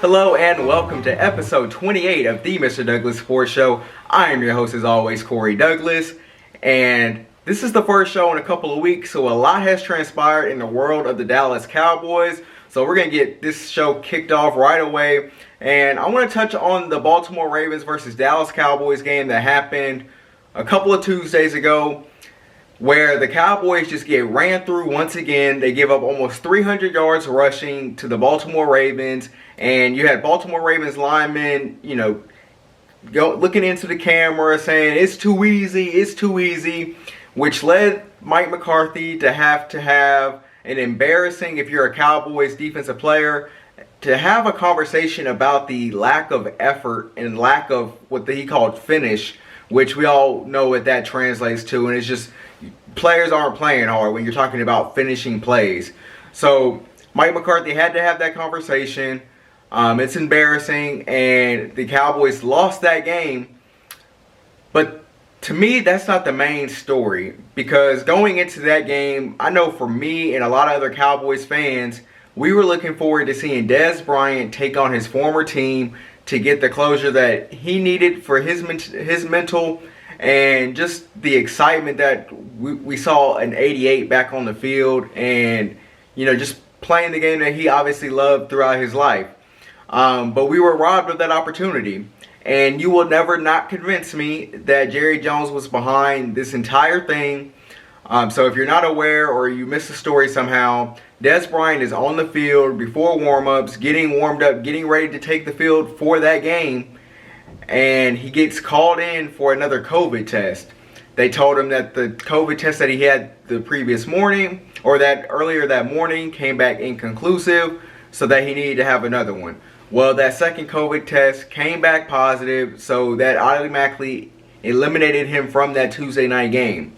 Hello and welcome to episode 28 of the Mr. Douglas Sports Show. I am your host as always, Corey Douglas, and this is the first show in a couple of weeks, so a lot has transpired in the world of the Dallas Cowboys. So we're going to get this show kicked off right away, and I want to touch on the Baltimore Ravens versus Dallas Cowboys game that happened a couple of Tuesdays ago, where the Cowboys just get ran through once again. They give up almost 300 yards rushing to the Baltimore Ravens, and you had Baltimore Ravens linemen, looking into the camera saying, it's too easy, which led Mike McCarthy to have an embarrassing, if you're a Cowboys defensive player, to have a conversation about the lack of effort and lack of what he called finish, which we all know what that translates to, and it's just players aren't playing hard when you're talking about finishing plays. So Mike McCarthy had to have that conversation. It's embarrassing, and the Cowboys lost that game. But to me, that's not the main story, because going into that game, I know for me and a lot of other Cowboys fans, we were looking forward to seeing Dez Bryant take on his former team to get the closure that he needed for his mental, and just the excitement that we saw an 88 back on the field, and just playing the game that he obviously loved throughout his life. But we were robbed of that opportunity, and you will never not convince me that Jerry Jones was behind this entire thing. So if you're not aware or you missed the story somehow, Dez Bryant is on the field before warm-ups, getting warmed up, getting ready to take the field for that game, and he gets called in for another COVID test. They told him that the COVID test that he had the previous morning, or that earlier that morning, came back inconclusive, so that he needed to have another one. Well, that second COVID test came back positive, so that automatically eliminated him from that Tuesday night game.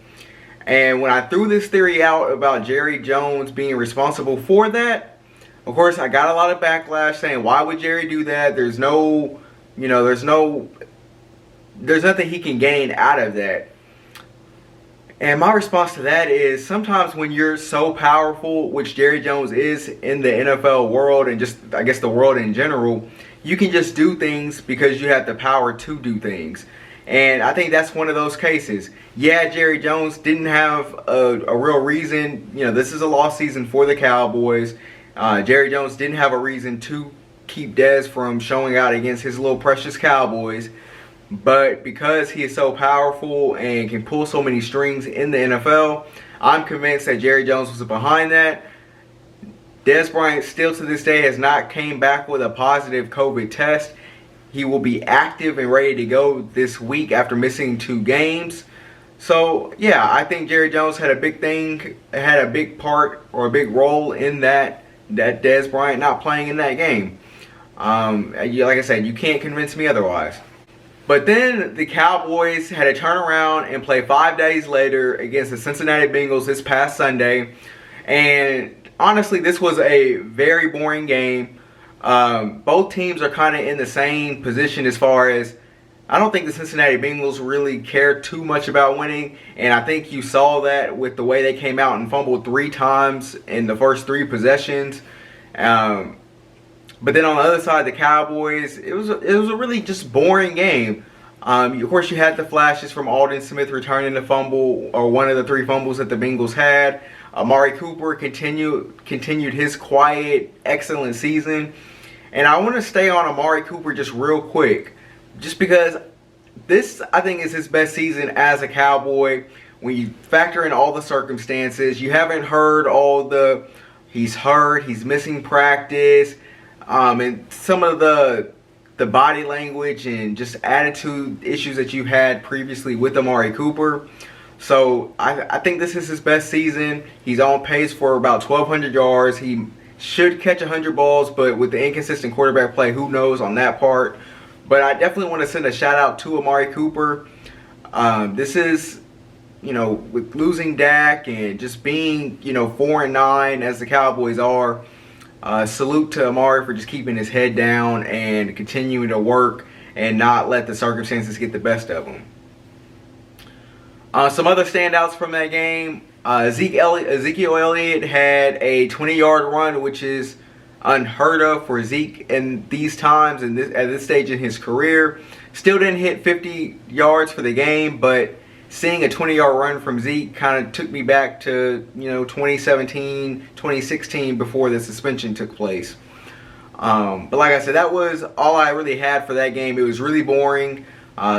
And when I threw this theory out about Jerry Jones being responsible for that, of course I got a lot of backlash saying, why would Jerry do that? There's nothing he can gain out of that. And my response to that is, sometimes when you're so powerful, which Jerry Jones is in the NFL world and just, I guess, the world in general, you can just do things because you have the power to do things. And I think that's one of those cases. Yeah, Jerry Jones didn't have a real reason. This is a lost season for the Cowboys. Jerry Jones didn't have a reason to keep Dez from showing out against his little precious Cowboys. But because he is so powerful and can pull so many strings in the NFL, I'm convinced that Jerry Jones was behind that. Dez Bryant still to this day has not came back with a positive COVID test. He will be active and ready to go this week after missing 2 games. So yeah, I think Jerry Jones had a big part or a big role in that Dez Bryant not playing in that game. Like I said, you can't convince me otherwise. But then the Cowboys had to turn around and play 5 days later against the Cincinnati Bengals this past Sunday. And honestly, this was a very boring game. Both teams are kind of in the same position as far as, I don't think the Cincinnati Bengals really care too much about winning. And I think you saw that with the way they came out and fumbled 3 times in the first 3 possessions. But then on the other side, the Cowboys, it was a really just boring game. Of course, you had the flashes from Aldon Smith returning the fumble, or one of the 3 fumbles that the Bengals had. Amari Cooper continued his quiet, excellent season. And I want to stay on Amari Cooper just real quick, just because this, I think, is his best season as a Cowboy. When you factor in all the circumstances, you haven't heard he's hurt, he's missing practice, and some of the body language and just attitude issues that you've had previously with Amari Cooper. So I think this is his best season. He's on pace for about 1,200 yards. He should catch 100 balls, but with the inconsistent quarterback play, who knows on that part. But I definitely want to send a shout out to Amari Cooper. This is, with losing Dak and just being, 4-9 as the Cowboys are, salute to Amari for just keeping his head down and continuing to work and not let the circumstances get the best of him. Some other standouts from that game. Ezekiel Elliott had a 20-yard run, which is unheard of for Zeke in these times and at this stage in his career. Still didn't hit 50 yards for the game, but seeing a 20-yard run from Zeke kind of took me back to 2017, 2016 before the suspension took place. But like I said, that was all I really had for that game. It was really boring.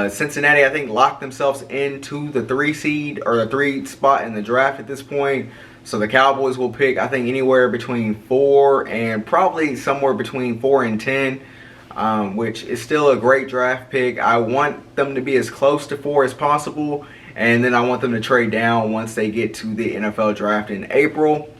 Cincinnati, I think, locked themselves into the 3 seed or the 3 spot in the draft at this point. So the Cowboys will pick, I think, anywhere between 4 and probably somewhere between 4 and 10, which is still a great draft pick. I want them to be as close to 4 as possible, and then I want them to trade down once they get to the NFL draft in April.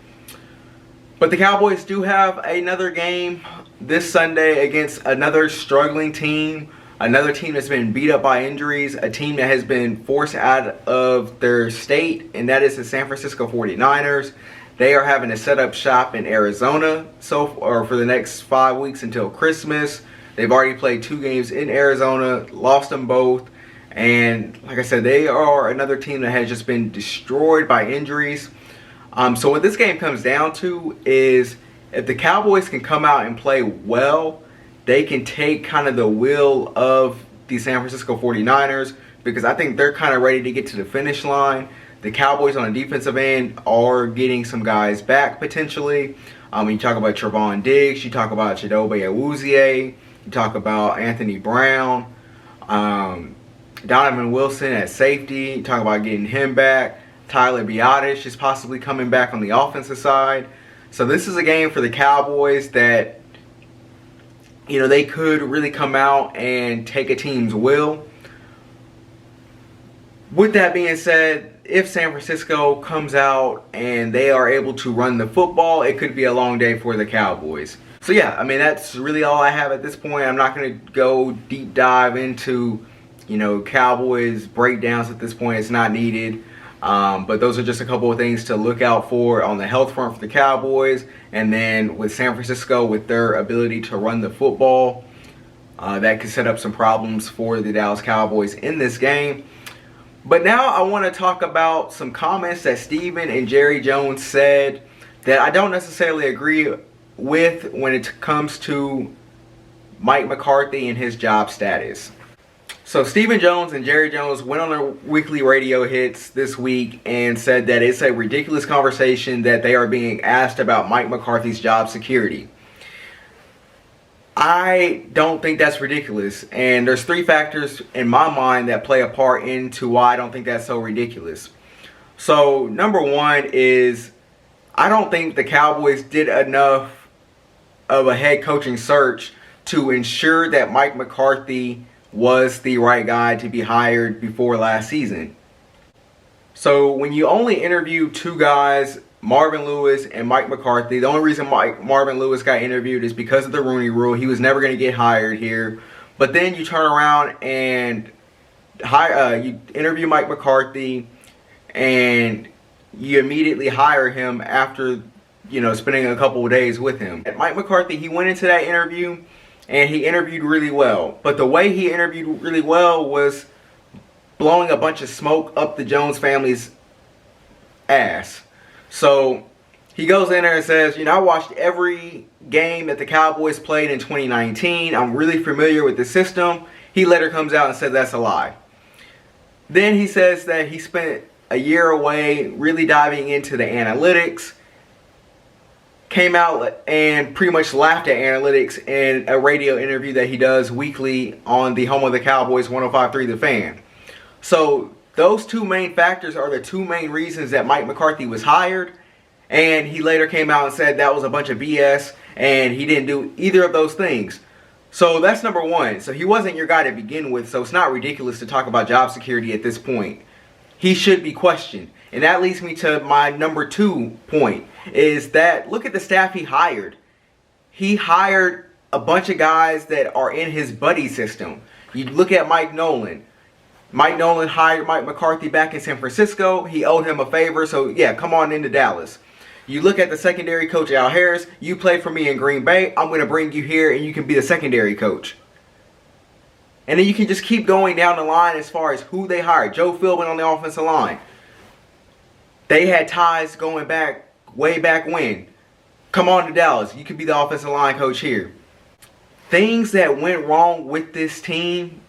But the Cowboys do have another game this Sunday against another struggling team. Another team that's been beat up by injuries, a team that has been forced out of their state, and that is the San Francisco 49ers. They are having to set up shop in Arizona for the next 5 weeks until Christmas. They've already played 2 games in Arizona, lost them both, and like I said, they are another team that has just been destroyed by injuries. So what this game comes down to is if the Cowboys can come out and play well, they can take kind of the will of the San Francisco 49ers, because I think they're kind of ready to get to the finish line. The Cowboys on the defensive end are getting some guys back potentially. You talk about Trevon Diggs, you talk about Chidobe Awuzie, you talk about Anthony Brown, Donovan Wilson at safety, you talk about getting him back. Tyler Biadasz is possibly coming back on the offensive side. So this is a game for the Cowboys that they could really come out and take a team's will. With that being said, if San Francisco comes out and they are able to run the football, it could be a long day for the Cowboys. So yeah, I mean, that's really all I have at this point. I'm not going to go deep dive into, Cowboys breakdowns at this point. It's not needed. But those are just a couple of things to look out for on the health front for the Cowboys. And then with San Francisco, with their ability to run the football, that could set up some problems for the Dallas Cowboys in this game. But now I want to talk about some comments that Steven and Jerry Jones said that I don't necessarily agree with when it comes to Mike McCarthy and his job status. So Stephen Jones and Jerry Jones went on their weekly radio hits this week and said that it's a ridiculous conversation that they are being asked about Mike McCarthy's job security. I don't think that's ridiculous, and there's 3 factors in my mind that play a part into why I don't think that's so ridiculous. So number 1 is I don't think the Cowboys did enough of a head coaching search to ensure that Mike McCarthy was the right guy to be hired before last season. So when you only interview 2 guys, Marvin Lewis and Mike McCarthy, the only reason Marvin Lewis got interviewed is because of the Rooney Rule. He was never going to get hired here. But then you turn around and you interview Mike McCarthy and you immediately hire him after spending a couple of days with him. Mike McCarthy, he went into that interview and he interviewed really well. But the way he interviewed really well was blowing a bunch of smoke up the Jones family's ass. So he goes in there and says, I watched every game that the Cowboys played in 2019. I'm really familiar with the system. He later comes out and says that's a lie. Then he says that he spent a year away really diving into the analytics. Came out and pretty much laughed at analytics in a radio interview that he does weekly on the home of the Cowboys, 105.3 The Fan. So those 2 main factors are the 2 main reasons that Mike McCarthy was hired. And he later came out and said that was a bunch of BS and he didn't do either of those things. So that's number 1. So he wasn't your guy to begin with, so it's not ridiculous to talk about job security at this point. He should be questioned. And that leads me to my number 2 point, is that look at the staff he hired. He hired a bunch of guys that are in his buddy system. You look at Mike Nolan. Mike Nolan hired Mike McCarthy back in San Francisco. He owed him a favor, so yeah, come on into Dallas. You look at the secondary coach, Al Harris. You played for me in Green Bay. I'm going to bring you here and you can be the secondary coach. And then you can just keep going down the line as far as who they hired. Joe Philbin on the offensive line. They had ties going back, way back when. come on to Dallas. You could be the offensive line coach here. Things that went wrong with this team,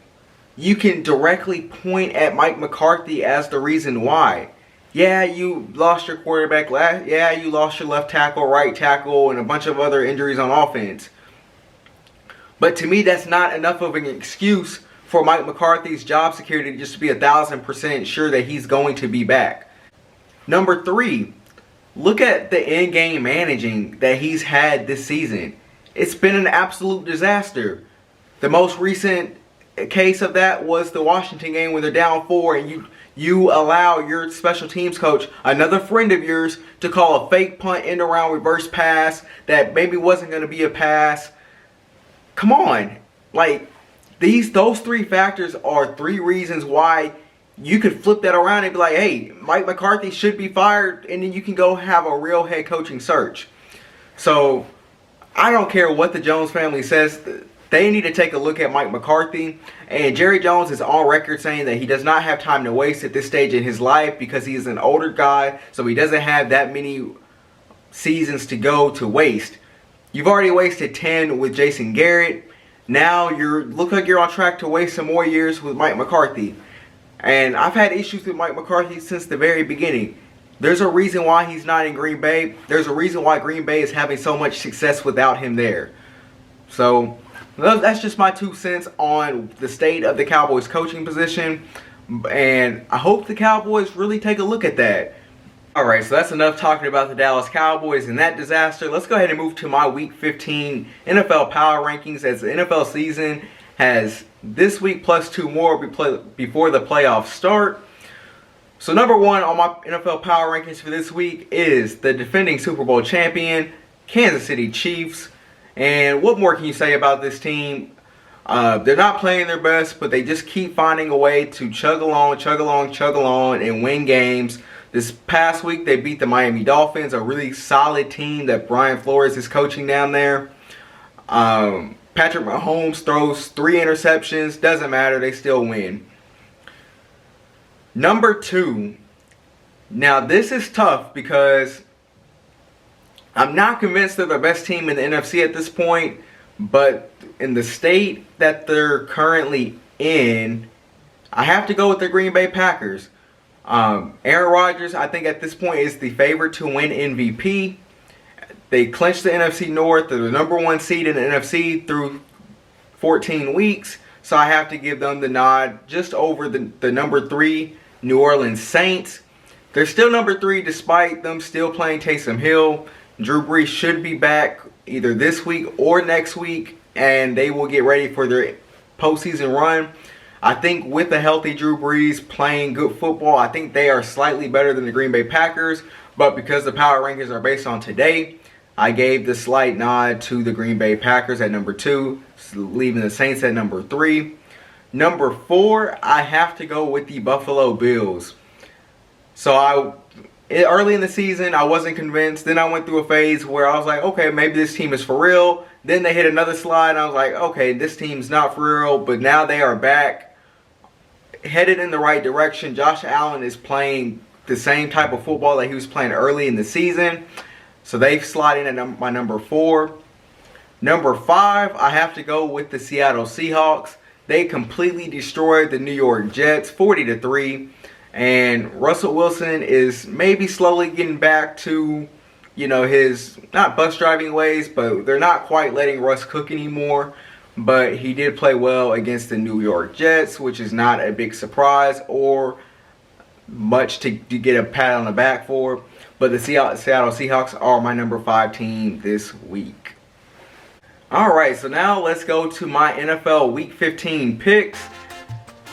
you can directly point at Mike McCarthy as the reason why. Yeah, you lost your quarterback. Yeah, you lost your left tackle, right tackle, and a bunch of other injuries on offense. But to me, that's not enough of an excuse for Mike McCarthy's job security just to be 1,000% sure that he's going to be back. Number 3, look at the in-game managing that he's had this season. It's been an absolute disaster. The most recent case of that was the Washington game when they're down 4 and you allow your special teams coach, another friend of yours, to call a fake punt, end around, reverse pass that maybe wasn't going to be a pass. Come on. Like, those 3 factors are 3 reasons why you could flip that around and be like, hey, Mike McCarthy should be fired, and then you can go have a real head coaching search. So I don't care what the Jones family says. They need to take a look at Mike McCarthy. And Jerry Jones is on record saying that he does not have time to waste at this stage in his life because he is an older guy, so he doesn't have that many seasons to go to waste. You've already wasted 10 with Jason Garrett. Now look like you're on track to waste some more years with Mike McCarthy. And I've had issues with Mike McCarthy since the very beginning. There's a reason why he's not in Green Bay. There's a reason why Green Bay is having so much success without him there. So that's just my 2 cents on the state of the Cowboys coaching position. And I hope the Cowboys really take a look at that. Alright, so that's enough talking about the Dallas Cowboys and that disaster. Let's go ahead and move to my Week 15 NFL Power Rankings, as the NFL season has this week plus 2 more before the playoffs start. So number 1 on my NFL Power Rankings for this week is the defending Super Bowl champion, Kansas City Chiefs. And what more can you say about this team? They're not playing their best, but they just keep finding a way to chug along, and win games. This past week, they beat the Miami Dolphins, a really solid team that Brian Flores is coaching down there. Patrick Mahomes throws 3 interceptions. Doesn't matter. They still win. Number 2. Now, this is tough because I'm not convinced they're the best team in the NFC at this point. But in the state that they're currently in, I have to go with the Green Bay Packers. Aaron Rodgers, I think at this point, is the favorite to win MVP. They clinched the NFC North. They're the number 1 seed in the NFC through 14 weeks. So I have to give them the nod just over the number 3 New Orleans Saints. They're still number 3 despite them still playing Taysom Hill. Drew Brees should be back either this week or next week, and they will get ready for their postseason run. I think with a healthy Drew Brees playing good football, I think they are slightly better than the Green Bay Packers. But because the power rankings are based on today, I gave the slight nod to the Green Bay Packers at number 2, leaving the Saints at number 3. Number 4, I have to go with the Buffalo Bills. So early in the season, I wasn't convinced. Then I went through a phase where I was like, okay, maybe this team is for real. Then they hit another slide, and I was like, okay, this team's not for real. But now they are back, headed in the right direction. Josh Allen is playing the same type of football that he was playing early in the season. So they've slid in at my number 4. Number 5, I have to go with the Seattle Seahawks. They completely destroyed the New York Jets, 40-3. And Russell Wilson is maybe slowly getting back to, his, not bus driving ways, but they're not quite letting Russ cook anymore. But he did play well against the New York Jets, which is not a big surprise or much to get a pat on the back for. But the Seattle Seahawks are my number 5 team this week. Alright, so now let's go to my NFL Week 15 picks.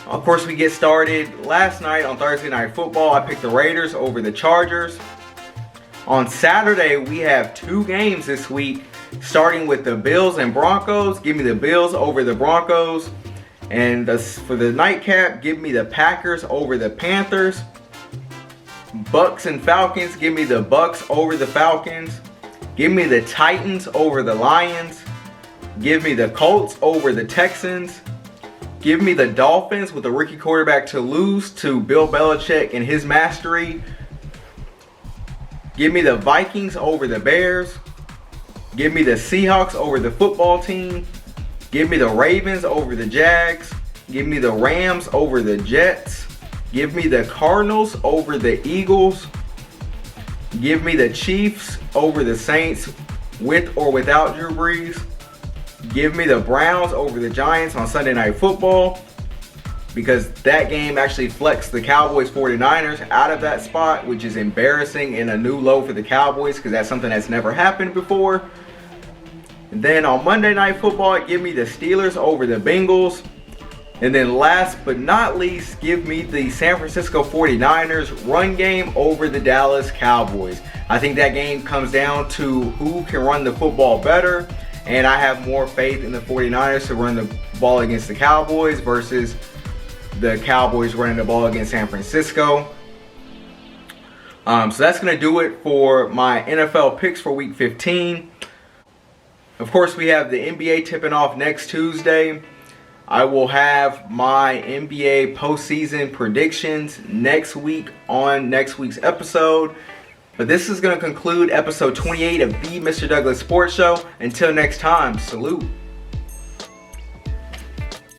Of course, we get started last night on Thursday Night Football. I picked the Raiders over the Chargers. On Saturday, we have 2 games this week, starting with the Bills and Broncos. Give me the Bills over the Broncos. And for the nightcap, give me the Packers over the Panthers. Bucks and Falcons, give me the Bucks over the Falcons. Give me the Titans over the Lions. Give me the Colts over the Texans. Give me the Dolphins with a rookie quarterback to lose to Bill Belichick and his mastery. Give me the Vikings over the Bears. Give me the Seahawks over the football team. Give me the Ravens over the Jags. Give me the Rams over the Jets. Give me the Cardinals over the Eagles. Give me the Chiefs over the Saints with or without Drew Brees. Give me the Browns over the Giants on Sunday Night Football, because that game actually flexed the Cowboys 49ers out of that spot, which is embarrassing and a new low for the Cowboys because that's something that's never happened before. And then on Monday Night Football, give me the Steelers over the Bengals. And then last but not least, give me the San Francisco 49ers run game over the Dallas Cowboys. I think that game comes down to who can run the football better. And I have more faith in the 49ers to run the ball against the Cowboys versus the Cowboys running the ball against San Francisco. So that's going to do it for my NFL picks for Week 15. Of course, we have the NBA tipping off next Tuesday. I will have my NBA postseason predictions next week on next week's episode. But this is going to conclude episode 28 of the Mr. Douglas Sports Show. Until next time, salute.